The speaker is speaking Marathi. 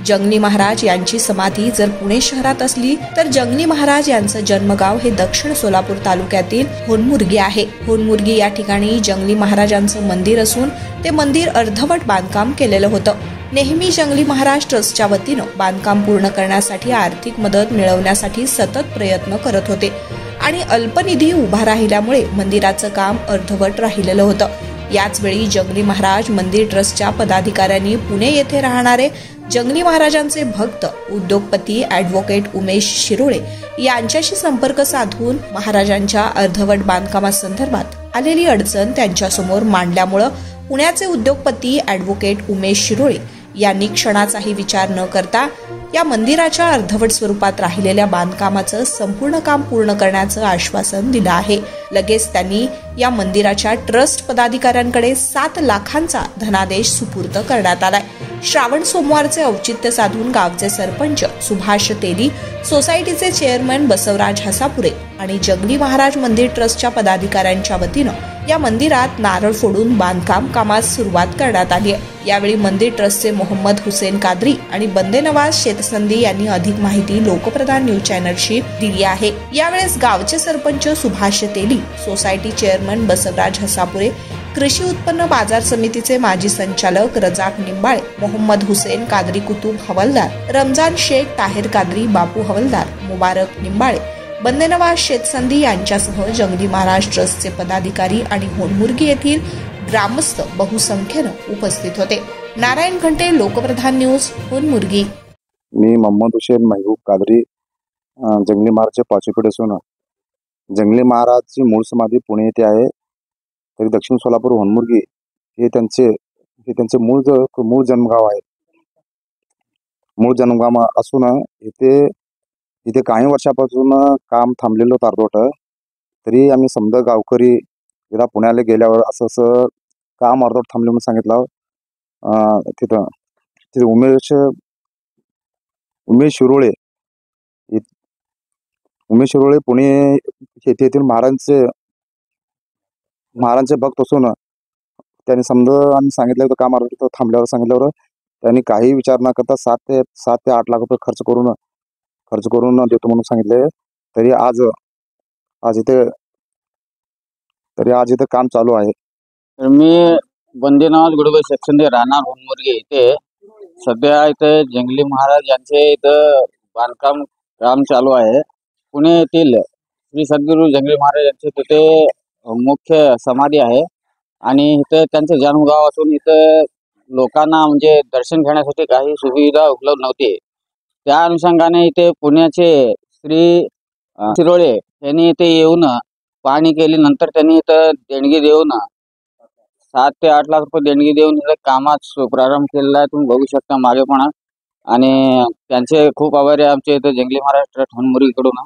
जंगली महाराज यांची समाधी जर पुणे शहरात असली तर जंगली महाराज यांचं जन्मगाव हे दक्षिण सोलापूर तालुक्यातील होनमुर्गी आहे. होनमुर्गी या ठिकाणी जंगली महाराजांचं मंदिर असून ते मंदिर अर्धवट बांधकाम केलेलं होतं. नेहमी जंगली महाराज ट्रस्टच्या वतीनं बांधकाम पूर्ण करण्यासाठी आर्थिक मदत मिळवण्यासाठी सतत प्रयत्न करत होते आणि अल्पनिधी उभा राहिल्यामुळे मंदिराचं काम अर्धवट राहिलेलं होतं. याच वेळी जंगली महाराज मंदिर ट्रस्टच्या पदाधिकाऱ्यांनी पुणे येथे राहणारे जंगली महाराजांचे भक्त उद्योगपती ॲडव्होकेट उमेश शिरोळे यांच्याशी संपर्क साधून महाराजांच्या अर्धवट बांधकामासंदर्भात आलेली अडचण त्यांच्यासमोर मांडल्यामुळं पुण्याचे उद्योगपती ॲडव्होकेट उमेश शिरोळे यांनी क्षणाचाही विचार न करता या मंदिराच्या अर्धवट स्वरूपात राहिलेल्या बांधकामाचं संपूर्ण काम पूर्ण करण्याचं आश्वासन दिलं आहे. लगेच त्यांनी या मंदिराच्या ट्रस्ट पदाधिकाऱ्यांकडे 7 लाखांचा धनादेश सुपूर्द करण्यात आलाय. श्रावण सोमवारचे औचित्य साधून गावचे सरपंच सुभाष तेली, सोसायटीचे चेअरमन बसवराज हसापुरे आणि जंगली महाराज मंदिर ट्रस्टच्या पदाधिकाऱ्यांच्या वतीनं या मंदिरात नारळ फोडून बांधकाम कामास सुरुवात करण्यात आली आहे. यावेळी मंदिर ट्रस्टचे मोहम्मद हुसेन कादरी आणि बंदे नवाज शेतसंदी यांनी अधिक माहिती लोकप्रधान न्यूज चॅनलशी दिली आहे. यावेळेस गावचे सरपंच सुभाष तेली, सोसायटी चेअरमन बसवराज हसापुरे, कृषी उत्पन्न बाजार समितीचे माजी संचालक रजाक निंबाळे, मोहम्मद हुसेन कादरी कुतुब हवालदार, रमजान शेख ताहेर कादरी बापू हवालदार, मुबारक निंबाळे, बंदे नवाज शेतसंदी यांच्यासह जंगली महाराज ट्रस्टचे पदाधिकारी आणि होनमुर्गी येथील ग्रामस्थ बहुसंख्येनं उपस्थित होते. नारायण घंटे, लोकप्रधान न्यूज, होनमुर्गी. मी मोहम्मद हुसेन महबूब कादरी, जंगली महाराजचे 5वी पिढी असून जंगली महाराजची मूळ समाधी पुणे येथे आहे. तरी दक्षिण सोलापूर होनमुर्गी हे त्यांचे मूळ जन्मगाव आहे. मूळ जन्मगाव असून इथे काही वर्षापासून काम थांबलेलं होतं अर्धवट. तरी आम्ही समजा गावकरी एकदा पुण्याला गेल्यावर असं काम अर्धवट थांबले म्हणून सांगितलं. तिथे उमेश शिरोळे पुणे येथील महाराजांचे भक्त असून त्यांनी समजा आम्ही सांगितलं होतं काम अर्धवट थांबल्यावर सांगितल्यावर त्यांनी काही विचार न करता 7 ते 8 लाख रुपये खर्च करून देतो म्हणून सांगितले. तरी आज इथे काम चालू आहे. तर मी बंदे नवाज गुडबे शेतसंदी राहणार होनमुर्गी. इथे सध्या इथे जंगली महाराज यांचे इथं बांधकाम काम चालू आहे. पुणे येथील श्री सद्गुरू जंगली महाराज यांचे तिथे मुख्य समाधी आहे आणि इथे त्यांचं जन्मगाव असून इथं लोकांना म्हणजे दर्शन घेण्यासाठी काही सुविधा उपलब्ध नव्हती. त्या अनुषंगाने इथे पुण्याचे श्री शिरोळे यांनी इथे येऊन पाहणी केली. नंतर त्यांनी इथं देणगी देऊन 7 ते 8 लाख रुपये देणगी देऊन इथं कामात प्रारंभ केलेला आहे. तुम्ही बघू शकता मागे पण. आणि त्यांचे खूप आभारी आमचे इथं जंगली महाराज ट्रस्ट होनमुर्गीकडून.